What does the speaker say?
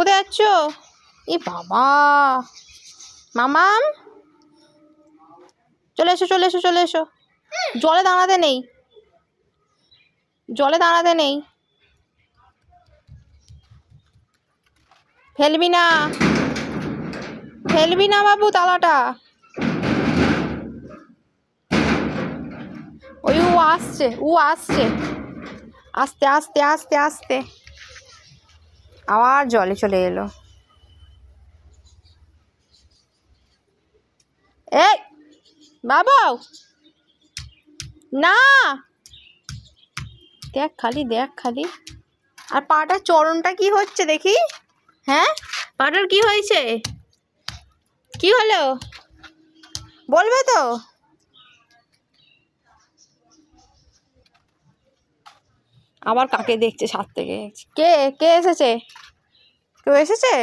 কোথায় যাচ্ছ? এ বাবা, মামাম চলে এসো চলে এসো চলে এসো। জলে দাঁড়াতে নেই, জলে দাঁড়াতে নেই। ফেলবি না, ফেলবি না বাবু তালাটা। ওই ও আসছে, ও আসছে, আস্তে আস্তে আস্তে আস্তে। আবার জলে চলে এলো। এই বাবু না, দেখ খালি, দেখ খালি। আর পাটার চরণটা কি হচ্ছে দেখি। হ্যাঁ, পাটার কি হয়েছে? কি হলো বলবে তো? আবার কাকে দেখছে ছাদ থেকে। কে কে এসেছে? কেউ এসেছে?